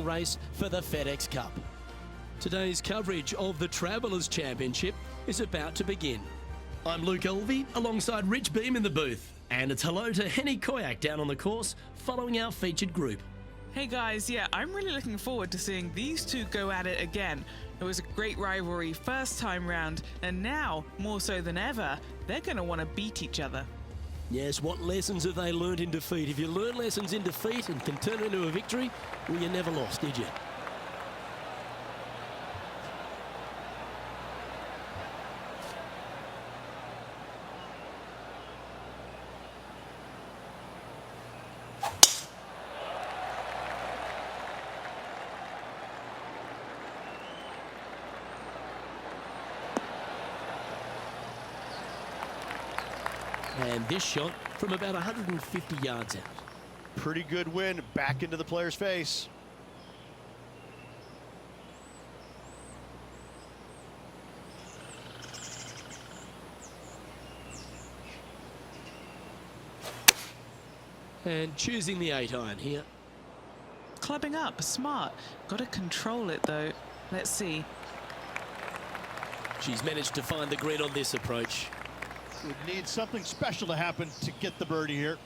race for the FedEx Cup. Today's coverage of the Travellers Championship is about to begin. I'm Luke Elvey alongside Rich Beam in the booth, and it's hello to Henny Koyak down on the course following our featured group. Hey guys, yeah, I'm really looking forward to seeing these two go at it again. It was a great rivalry first time round, and now, more so than ever, they're going to want to beat each other. Yes, what lessons have they learned in defeat? If you learn lessons in defeat and can turn it into a victory, well, you never lost, did you? And this shot from about 150 yards out. Pretty good win back into the player's face. And choosing the 8-iron here. Clubbing up, smart. Got to control it though. Let's see. She's managed to find the green on this approach. Would need something special to happen to get the birdie here.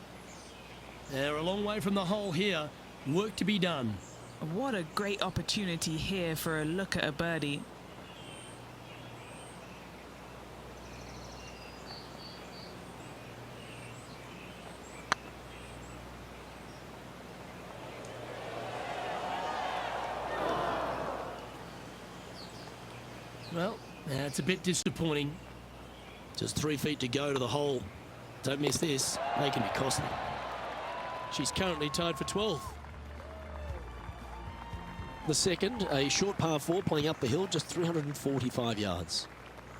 They're a long way from the hole here. Work to be done. What a great opportunity here for a look at a birdie. Well, that's a bit disappointing. Just 3 feet to go to the hole. Don't miss this. They can be costly. She's currently tied for 12th. The second, a short par 4 playing up the hill, just 345 yards.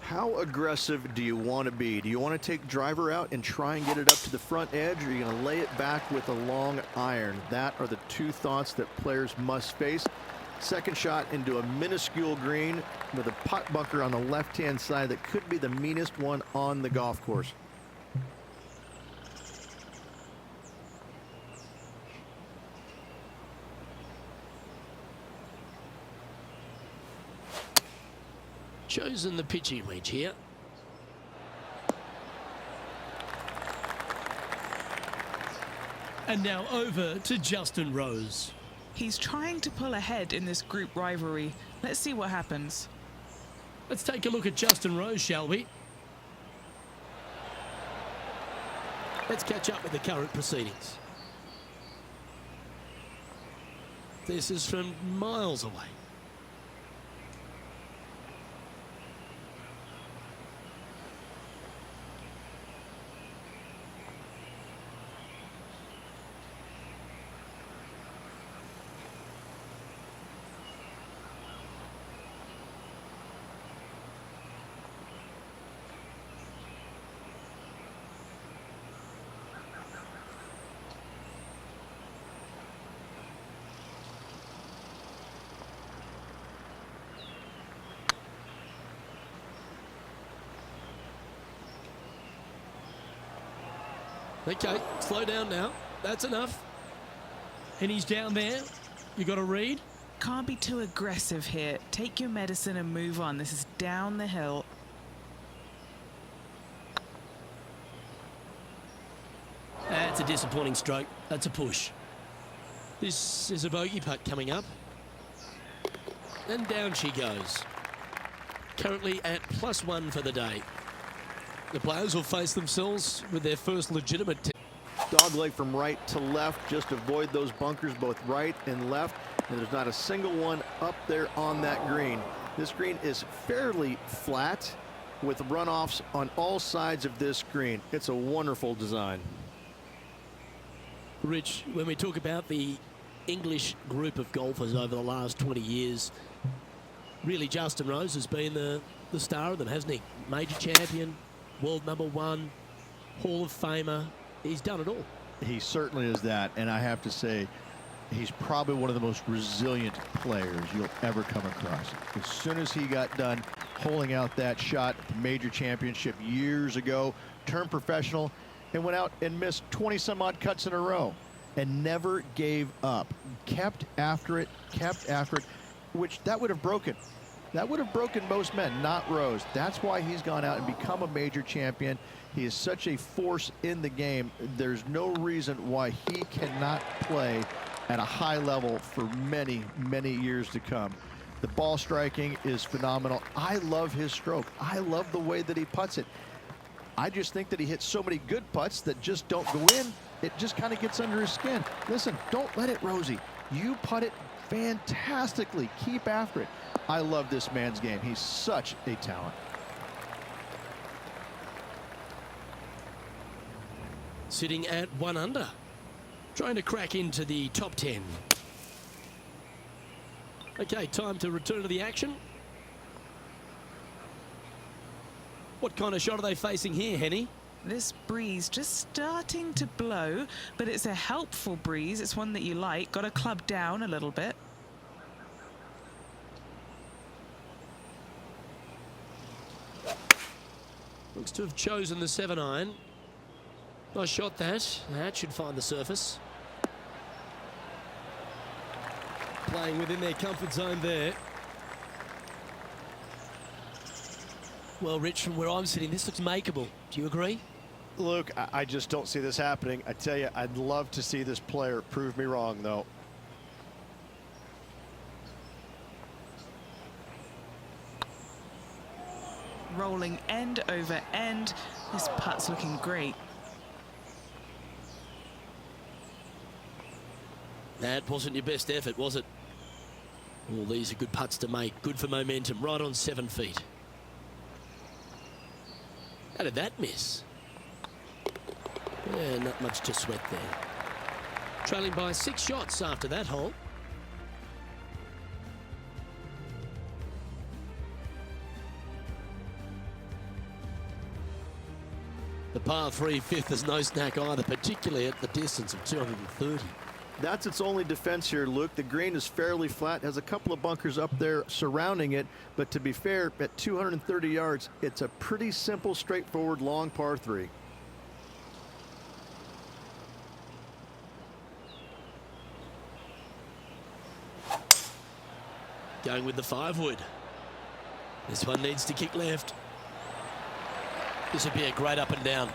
How aggressive do you want to be? Do you want to take driver out and try and get it up to the front edge, or are you going to lay it back with a long iron? That are the two thoughts that players must face. Second shot into a minuscule green with a putt bunker on the left-hand side that could be the meanest one on the golf course. Chosen the pitching wedge here. And now over to Justin Rose. He's trying to pull ahead in this group rivalry. Let's see what happens. Let's take a look at Justin Rose, shall we? Let's catch up with the current proceedings. This is from miles away. Okay, slow down now. That's enough. And he's down there. You got to read. Can't be too aggressive here. Take your medicine and move on. This is down the hill. That's a disappointing stroke. That's a push. This is a bogey putt coming up. And down she goes. Currently at +1 for the day. The players will face themselves with their first legitimate Dogleg from right to left. Just avoid those bunkers both right and left. And there's not a single one up there on that green. This green is fairly flat with runoffs on all sides of this green. It's a wonderful design. Rich, when we talk about the English group of golfers over the last 20 years, really Justin Rose has been the star of them, hasn't he? Major champion, world #1, Hall of Famer. He's done it all. He certainly is that, and I have to say, he's probably one of the most resilient players you'll ever come across. As soon as he got done holing out that shot at the major championship years ago, turned professional and went out and missed 20 some odd cuts in a row and never gave up. kept after it, which that would have broken. That would have broken most men, not Rose. That's why he's gone out and become a major champion. He is such a force in the game. There's no reason why he cannot play at a high level for many, many years to come. The ball striking is phenomenal. I love his stroke. I love the way that he putts it. I just think that he hits so many good putts that just don't go in. It just kind of gets under his skin. Listen, don't let it, Rosie. You putt it fantastically. Keep after it. I love this man's game. He's such a talent. Sitting at 1 under. Trying to crack into the top 10. Okay, time to return to the action. What kind of shot are they facing here, Henny? This breeze just starting to blow, but it's a helpful breeze. It's one that you like. Got to club down a little bit. Looks to have chosen the 7-iron. Nice shot that. That should find the surface. Playing within their comfort zone there. Well, Rich, from where I'm sitting, this looks makeable. Do you agree? Luke, I just don't see this happening. I tell you, I'd love to see this player prove me wrong, though. Rolling end over end. This putt's looking great. That wasn't your best effort, was it? All these are good putts to make. Good for momentum. Right on 7 feet. How did that miss? Yeah, not much to sweat there. Trailing by 6 shots after that hole. The par 3 fifth is no snack either, particularly at the distance of 230. That's its only defense here, Luke. The green is fairly flat, has a couple of bunkers up there surrounding it, but to be fair, at 230 yards, it's a pretty simple, straightforward, long par 3. Going with the 5-wood. This one needs to kick left. This would be a great up and down.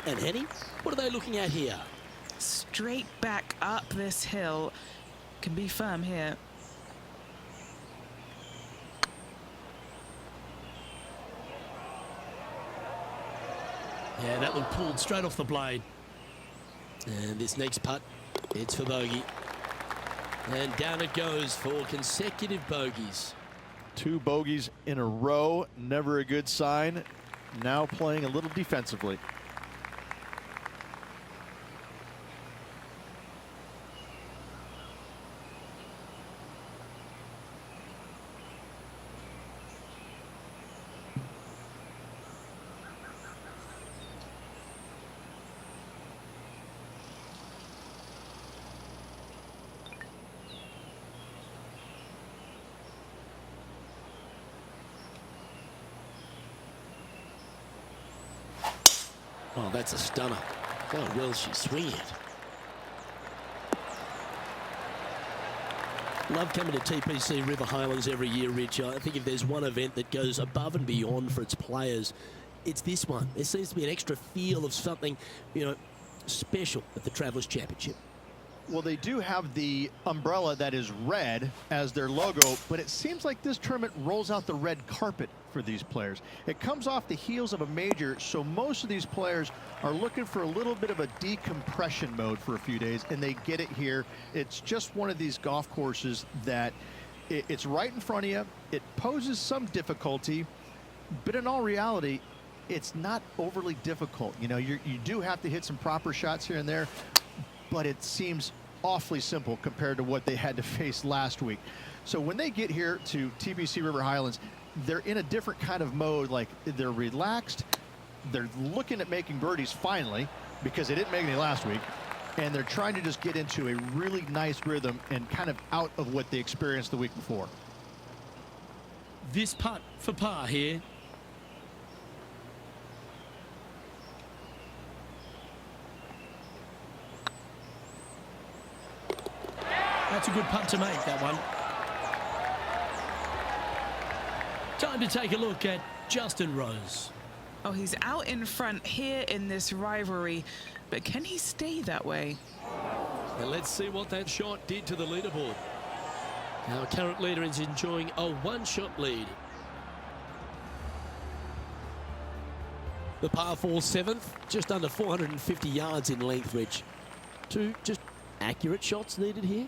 And Henny, what are they looking at here? Straight back up this hill. Can be firm here. Yeah, that one pulled straight off the blade. And this next putt, it's for bogey. And down it goes for consecutive bogeys. 2 bogeys in a row, never a good sign. Now playing a little defensively. Oh, that's a stunner. Oh, well, she's swinging it. Love coming to TPC River Highlands every year, Rich. I think if there's one event that goes above and beyond for its players, it's this one. There seems to be an extra feel of something, you know, special at the Travelers Championship. Well, they do have the umbrella that is red as their logo, but it seems like this tournament rolls out the red carpet for these players. It comes off the heels of a major, so most of these players are looking for a little bit of a decompression mode for a few days, and they get it here. It's just one of these golf courses that it's right in front of you. It poses some difficulty, but in all reality, it's not overly difficult. You know, you do have to hit some proper shots here and there, but it seems awfully simple compared to what they had to face last week. So when they get here to TPC River Highlands, they're in a different kind of mode. Like, they're relaxed. They're looking at making birdies finally, because they didn't make any last week. and they're trying to just get into a really nice rhythm and kind of out of what they experienced the week before. This putt for par here. That's a good putt to make, that one. Time to take a look at Justin Rose. Oh, he's out in front here in this rivalry, but can he stay that way? And let's see what that shot did to the leaderboard. Our current leader is enjoying a one-shot lead. The par 4 seventh, just under 450 yards in length, Rich. Two just accurate shots needed here.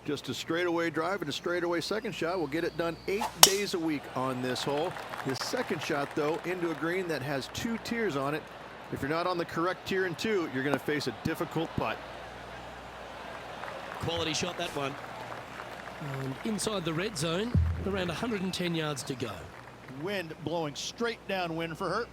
Just a straightaway drive and a straightaway second shot will get it done 8 days a week on this hole. His second shot, though, into a green that has 2 tiers on it. If you're not on the correct tier in 2, you're going to face a difficult putt. Quality shot, that one. And inside the red zone, around 110 yards to go. Wind blowing straight downwind for her.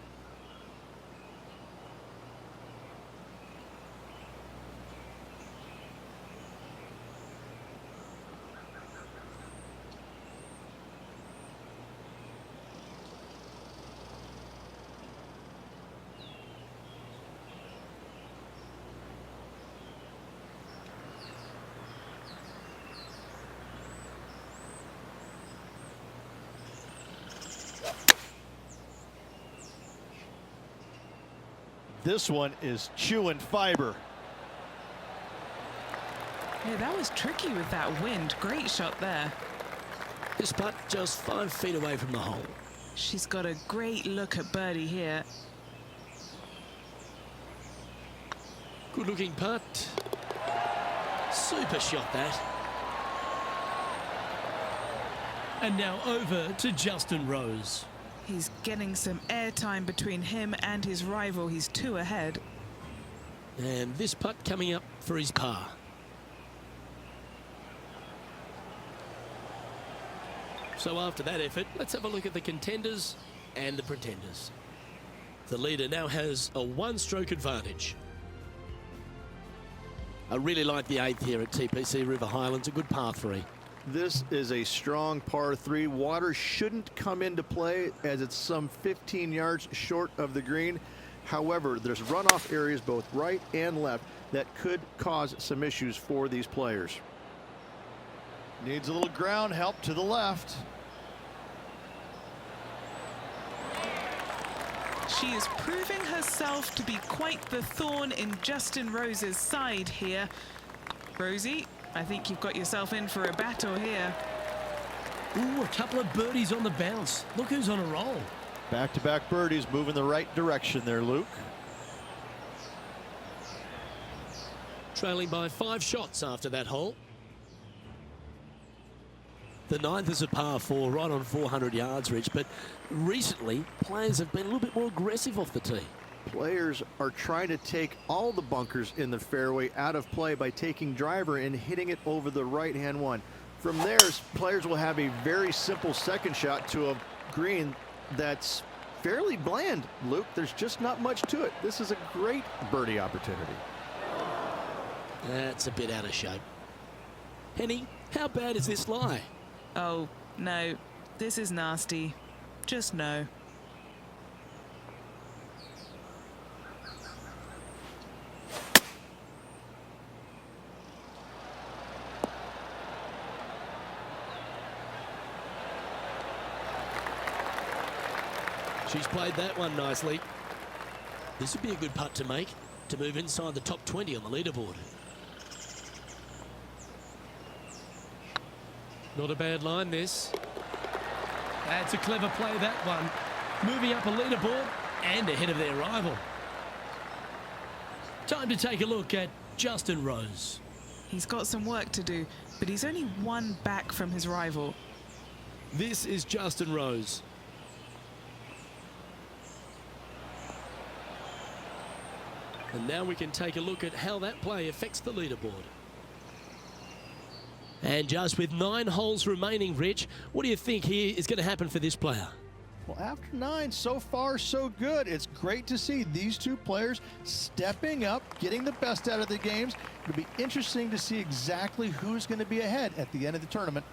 This one is chewing fiber. Yeah, that was tricky with that wind. Great shot there. This putt just 5 feet away from the hole. She's got a great look at birdie here. Good looking putt. Super shot, that. And now over to Justin Rose. He's getting some airtime between him and his rival. He's 2 ahead. And this putt coming up for his par. So after that effort, let's have a look at the contenders and the pretenders. The leader now has a 1-stroke advantage. I really like the 8th here at TPC River Highlands, a good par 3. This is a strong par 3. Water shouldn't come into play as it's some 15 yards short of the green. However, there's runoff areas both right and left that could cause some issues for these players. Needs a little ground help to the left. She is proving herself to be quite the thorn in Justin Rose's side here. Rosie, I think you've got yourself in for a battle here. Ooh, a couple of birdies on the bounce. Look who's on a roll. Back-to-back birdies, moving the right direction there, Luke. Trailing by 5 shots after that hole. The 9th is a par 4, right on 400 yards, Rich, but recently players have been a little bit more aggressive off the tee. Players are trying to take all the bunkers in the fairway out of play by taking driver and hitting it over the right-hand one. From there, players will have a very simple second shot to a green that's fairly bland, Luke. There's just not much to it. This is a great birdie opportunity. That's a bit out of shape. Henny, how bad is this lie? Oh, no, this is nasty. Just no. She's played that one nicely. This would be a good putt to make, to move inside the top 20 on the leaderboard. Not a bad line, this. That's a clever play, that one. Moving up a leaderboard and ahead of their rival. Time to take a look at Justin Rose. He's got some work to do, but he's only 1 back from his rival. This is Justin Rose. And now we can take a look at how that play affects the leaderboard. And just with 9 holes remaining, Rich, what do you think here is going to happen for this player? Well, after 9, so far so good. It's great to see these two players stepping up, getting the best out of the games. It'll be interesting to see exactly who's going to be ahead at the end of the tournament.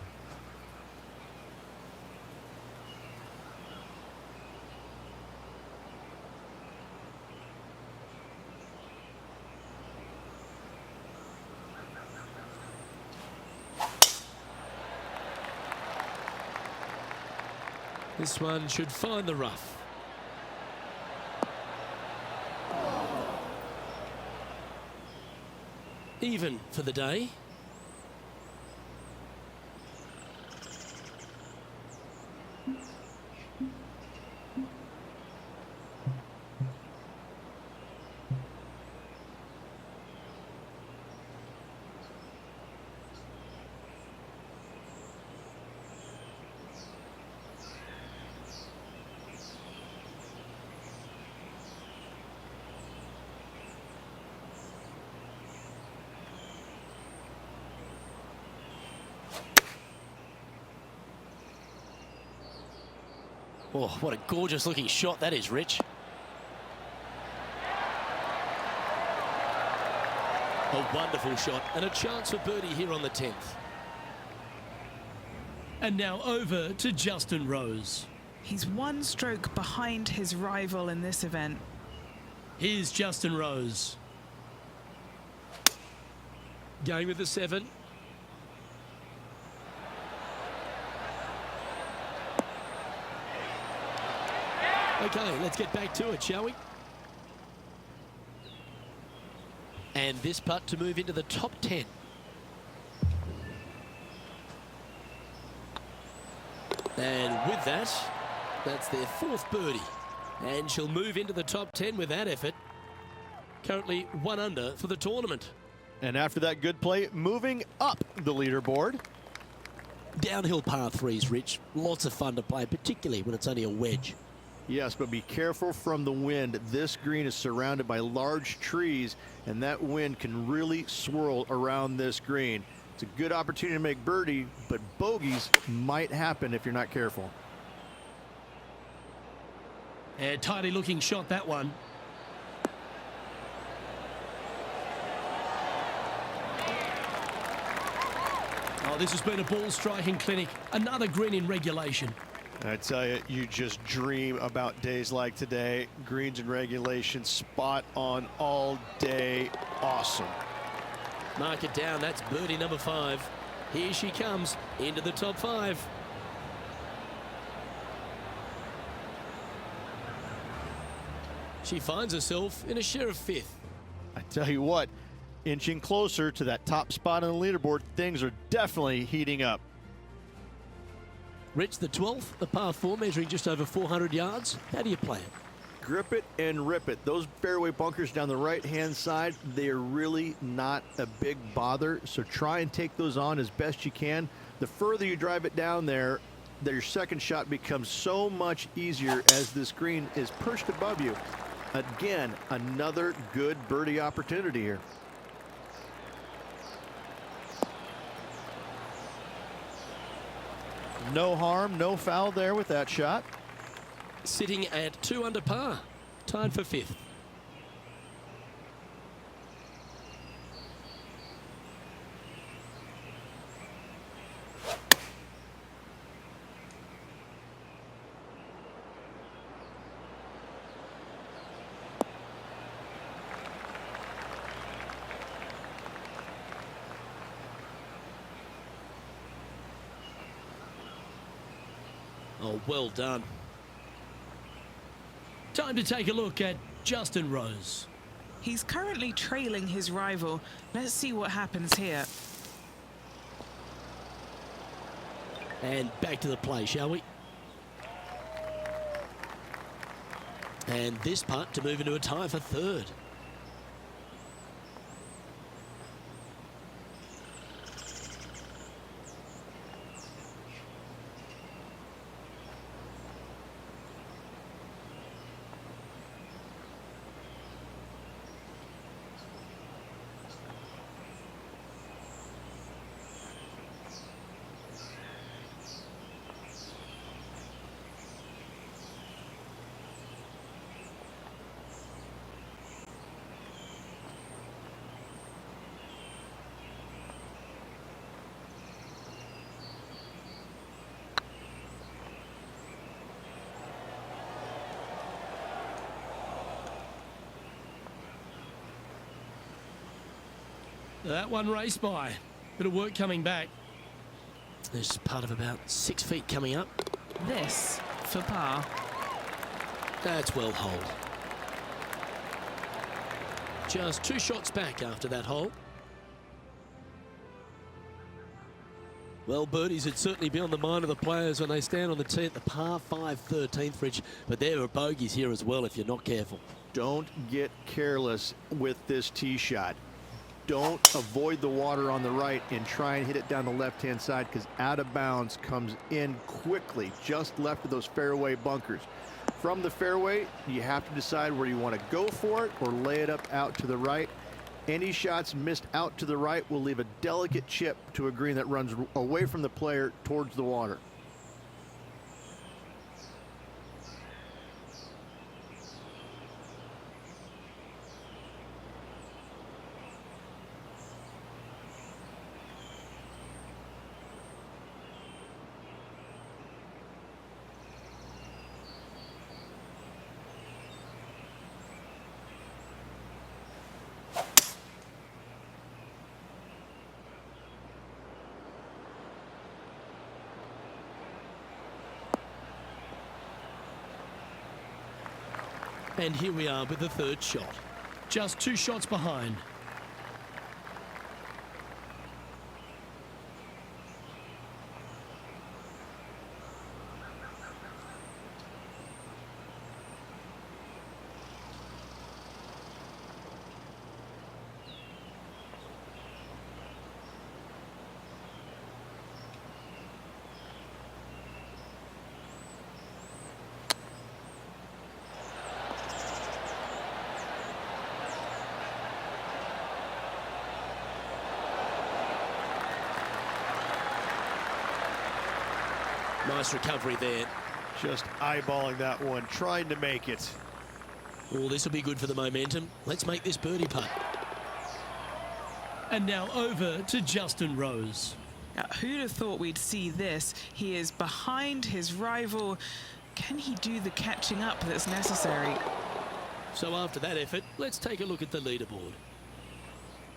This one should find the rough. Even for the day. Oh, what a gorgeous looking shot that is, Rich. A wonderful shot and a chance for birdie here on the 10th. And now over to Justin Rose. He's one stroke behind his rival in this event. Here's Justin Rose. Going with the 7. Okay, let's get back to it, shall we? And this putt to move into the top 10. And with that, that's their 4th birdie. And she'll move into the top 10 with that effort. Currently 1 under for the tournament. And after that good play, moving up the leaderboard. Downhill par 3s, Rich. Lots of fun to play, particularly when it's only a wedge. Yes, but be careful from the wind. This green is surrounded by large trees, and that wind can really swirl around this green. It's a good opportunity to make birdie, but bogeys might happen if you're not careful. A tidy looking shot, that one. Oh, this has been a ball striking clinic. Another green in regulation. I tell you, you just dream about days like today. Greens and regulation, spot on all day. Awesome. Mark it down. That's birdie number 5. Here she comes into the top 5. She finds herself in a share of 5th. I tell you what, inching closer to that top spot on the leaderboard, things are definitely heating up. Rich, the 12th, a par 4 measuring just over 400 yards. How do you play it? Grip it and rip it. Those fairway bunkers down the right-hand side, they are really not a big bother, so try and take those on as best you can. The further you drive it down there, your second shot becomes so much easier as this green is perched above you. Again, another good birdie opportunity here. No harm, no foul there with that shot. Sitting at 2 under par, tied for 5th. Oh, well done. Time to take a look at Justin Rose. He's currently trailing his rival. Let's see what happens here. And back to the play, shall we? And this putt to move into a tie for 3rd. That one raced by. Bit of work coming back. There's part of about 6 feet coming up. This for par. That's well holed. Just 2 shots back after that hole. Well, birdies would certainly be on the mind of the players when they stand on the tee at the par 5 13th, Rich. But there are bogeys here as well if you're not careful. Don't get careless with this tee shot. Don't avoid the water on the right and try and hit it down the left-hand side, because out of bounds comes in quickly, just left of those fairway bunkers. From the fairway, you have to decide where you want to go for it or lay it up out to the right. Any shots missed out to the right will leave a delicate chip to a green that runs away from the player towards the water. And here we are with the 3rd shot. Just 2 shots behind. Nice recovery there. Just eyeballing that one, trying to make it. Oh, this will be good for the momentum. Let's make this birdie putt. And now over to Justin Rose. Now, who'd have thought we'd see this? He is behind his rival. Can he do the catching up that's necessary? So after that effort, let's take a look at the leaderboard.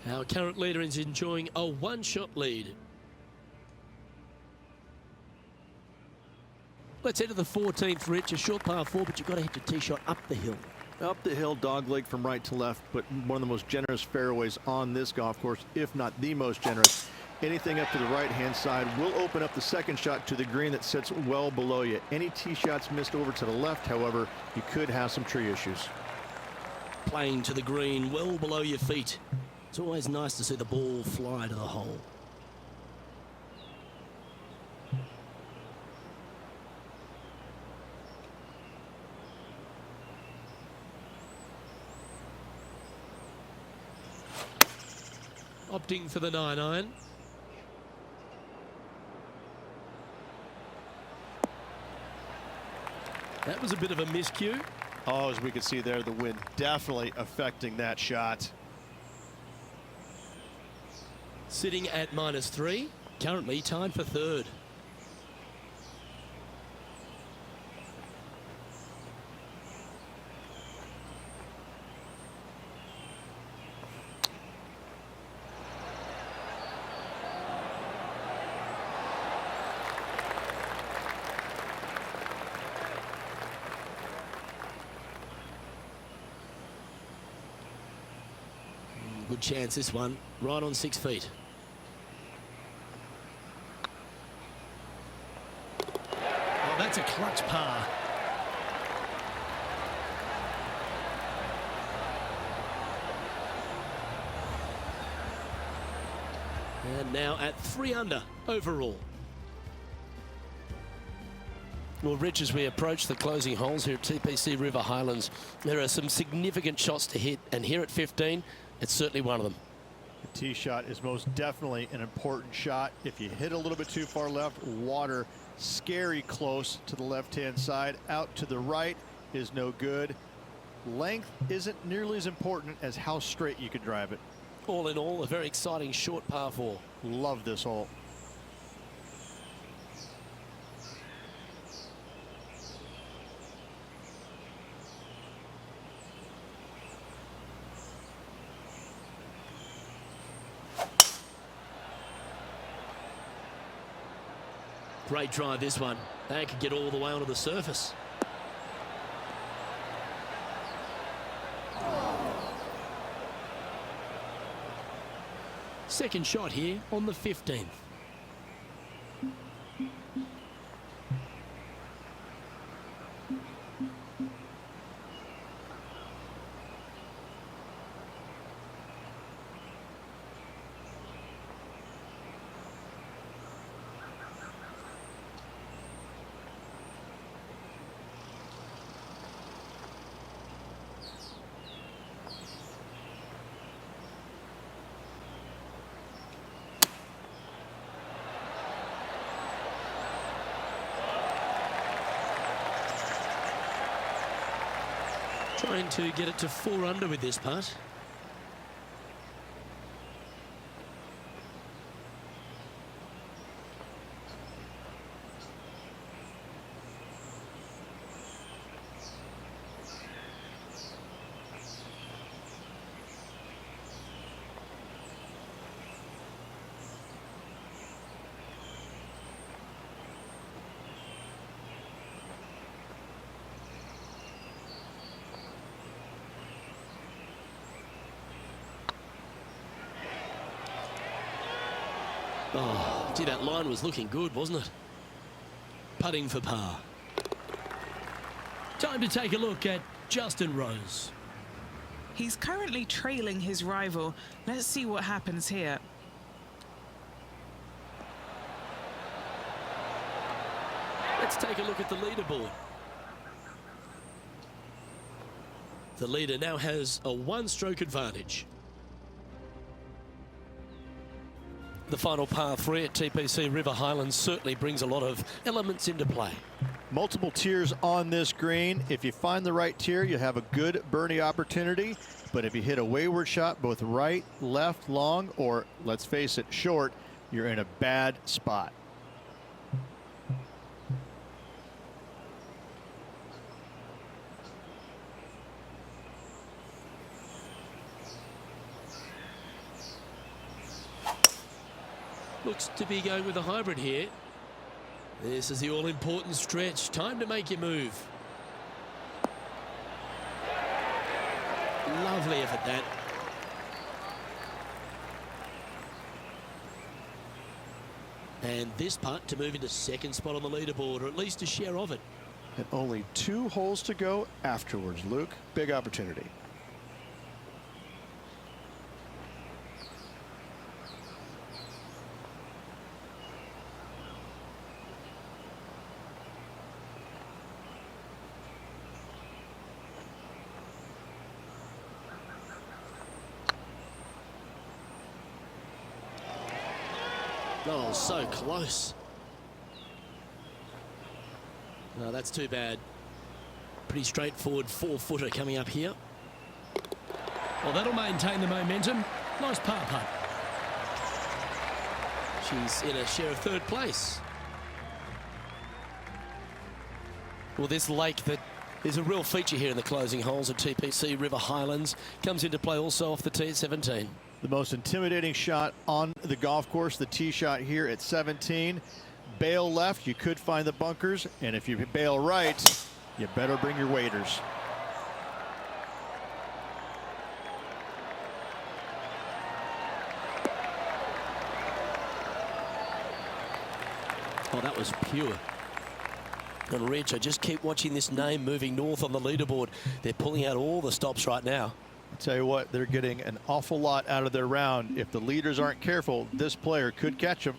Our current leader is enjoying a 1-shot lead. Let's head to the 14th, Rich. A short par 4, but you've got to hit your tee shot up the hill. Up the hill, dogleg from right to left, but one of the most generous fairways on this golf course, if not the most generous. Anything up to the right-hand side will open up the 2nd shot to the green that sits well below you. Any tee shots missed over to the left, however, you could have some tree issues. Playing to the green, well below your feet. It's always nice to see the ball fly to the hole. Opting for the 9-iron. That was a bit of a miscue. Oh, as we can see there, the wind definitely affecting that shot. Sitting at -3, currently tied for 3rd. Good chance this one, right on 6 feet. Oh, that's a clutch par. And now at 3 under overall. Well, Rich, as we approach the closing holes here at TPC River Highlands, there are some significant shots to hit, and here at 15, it's certainly one of them. The tee shot is most definitely an important shot. If you hit a little bit too far left, water scary close to the left-hand side. Out to the right is no good. Length isn't nearly as important as how straight you can drive it. All in all, a very exciting short par 4. Love this hole. Great drive, this one. They could get all the way onto the surface. Second shot here on the 15th. Trying to get it to 4 under with this putt. Oh, gee, that line was looking good, wasn't it? Putting for par. Time to take a look at Justin Rose. He's currently trailing his rival. Let's see what happens here. Let's take a look at the leaderboard. The leader now has a 1-stroke advantage. The final par 3 at TPC River Highlands certainly brings a lot of elements into play. Multiple tiers on this green. If you find the right tier, you have a good birdie opportunity. But if you hit a wayward shot, both right, left, long, or let's face it, short, you're in a bad spot. Looks to be going with a hybrid here. This is the all-important stretch. Time to make your move. Lovely effort, that. And this putt to move into second spot on the leaderboard, or at least a share of it. And only 2 holes to go afterwards, Luke. Big opportunity. Oh, so close. No, that's too bad. Pretty straightforward 4-footer coming up here. Well, that'll maintain the momentum. Nice par putt. She's in a share of 3rd place. Well, this lake that is a real feature here in the closing holes at TPC River Highlands comes into play also off the tee at 17. The most intimidating shot on the golf course, the tee shot here at 17. Bail left, you could find the bunkers, and if you bail right, you better bring your waders. Oh, that was pure. And Rich, I just keep watching this name moving north on the leaderboard. They're pulling out all the stops right now. I'll tell you what, they're getting an awful lot out of their round. If the leaders aren't careful, this player could catch them.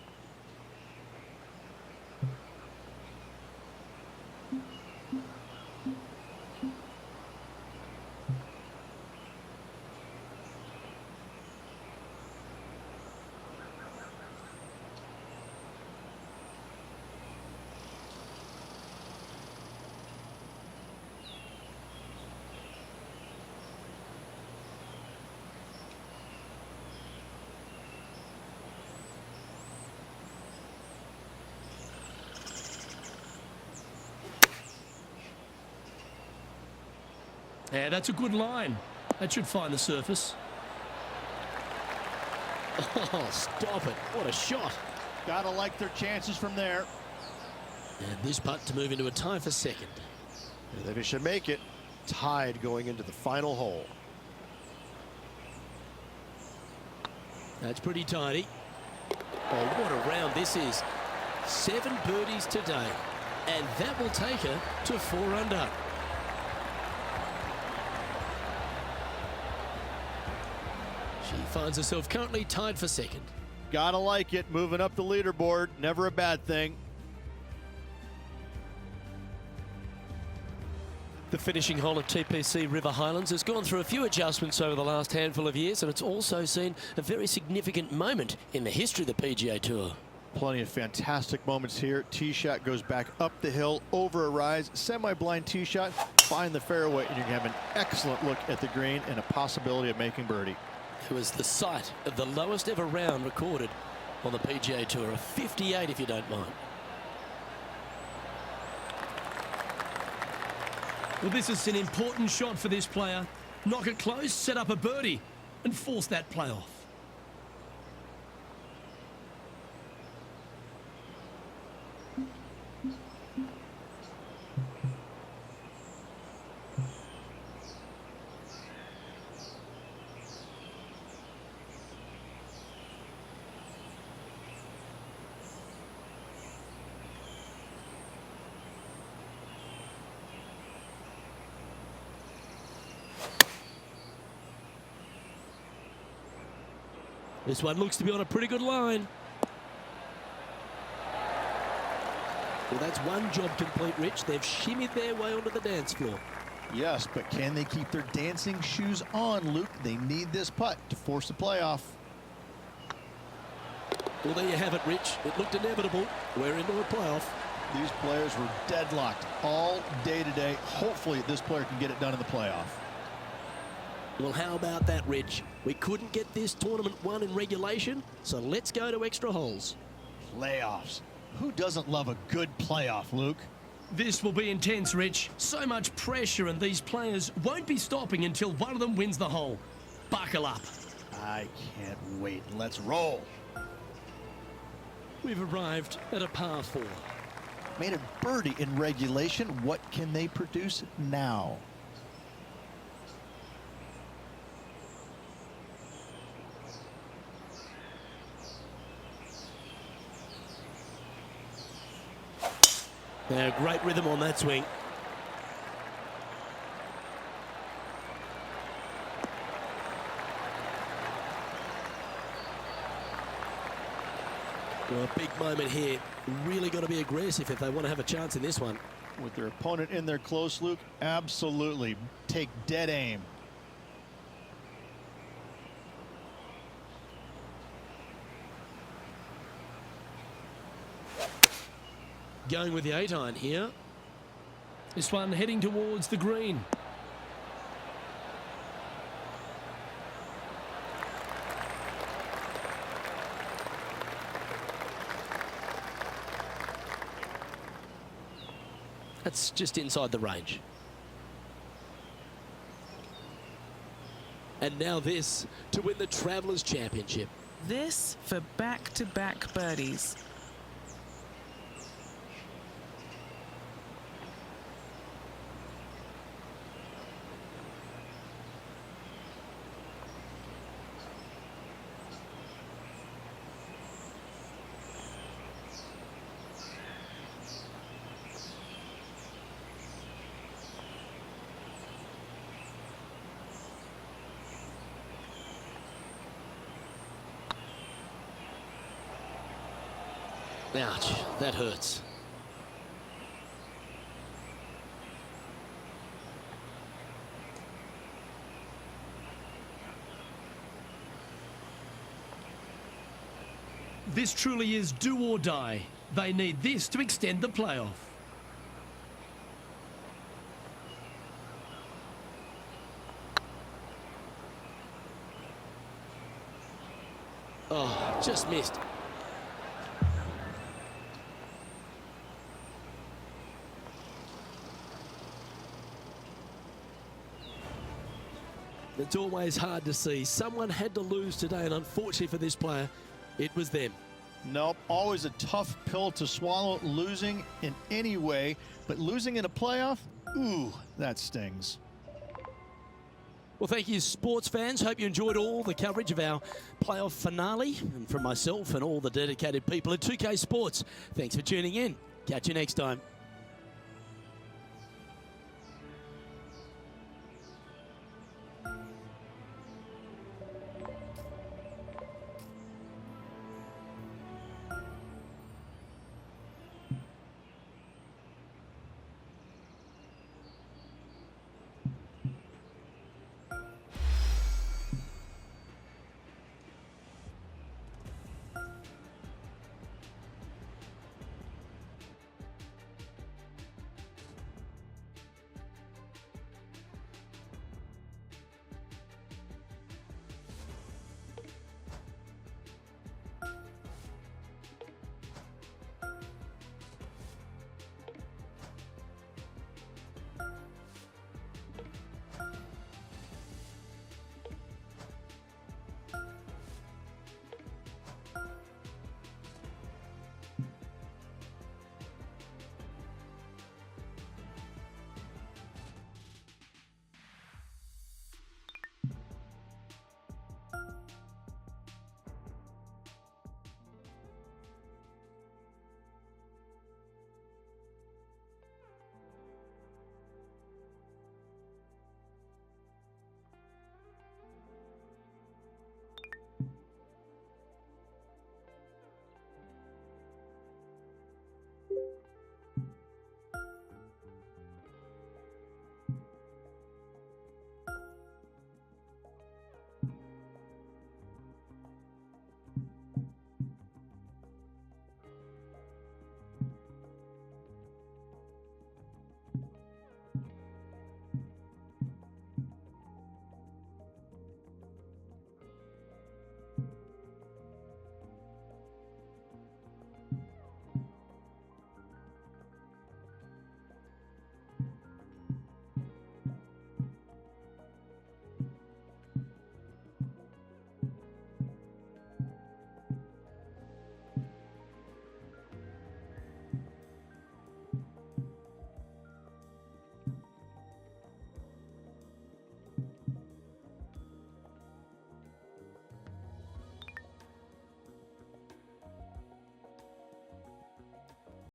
Yeah, that's a good line. That should find the surface. Oh, stop it. What a shot. Gotta like their chances from there. And this putt to move into a tie for second. And they should make it tied going into the final hole. That's pretty tidy. Oh, what a round this is. 7 birdies today. And that will take her to 4 under. She finds herself currently tied for second. Gotta like it, moving up the leaderboard, never a bad thing. The finishing hole at TPC River Highlands has gone through a few adjustments over the last handful of years, and it's also seen a very significant moment in the history of the PGA Tour. Plenty of fantastic moments here. Tee shot goes back up the hill, over a rise, semi-blind tee shot, find the fairway, and you can have an excellent look at the green and a possibility of making birdie. It was the site of the lowest ever round recorded on the PGA Tour, a 58 if you don't mind. Well, this is an important shot for this player. Knock it close, set up a birdie, and force that play off. This one looks to be on a pretty good line. Well, that's one job complete, Rich. They've shimmied their way onto the dance floor. Yes, but can they keep their dancing shoes on, Luke? They need this putt to force the playoff. Well, there you have it, Rich. It looked inevitable. We're into a playoff. These players were deadlocked all day today. Hopefully this player can get it done in the playoff. Well, how about that, Rich? We couldn't get this tournament won in regulation, so let's go to extra holes. Playoffs. Who doesn't love a good playoff, Luke? This will be intense, Rich. So much pressure, and these players won't be stopping until one of them wins the hole. Buckle up. I can't wait. Let's roll. We've arrived at a par 4. Made a birdie in regulation. What can they produce now? Now, great rhythm on that swing. Well, a big moment here. Really got to be aggressive if they want to have a chance in this one. With their opponent in there close, Luke, absolutely. Take dead aim. Going with the 8-iron here. This one heading towards the green. That's just inside the range. And now this to win the Travelers Championship. This for back-to-back birdies. Ouch, that hurts. This truly is do or die. They need this to extend the playoff. Oh, just missed. It's always hard to see. Someone had to lose today, and unfortunately for this player, it was them. Nope, always a tough pill to swallow, losing in any way, but losing in a playoff, ooh, that stings. Well, thank you, sports fans. Hope you enjoyed all the coverage of our playoff finale. And from myself and all the dedicated people at 2K Sports, thanks for tuning in. Catch you next time.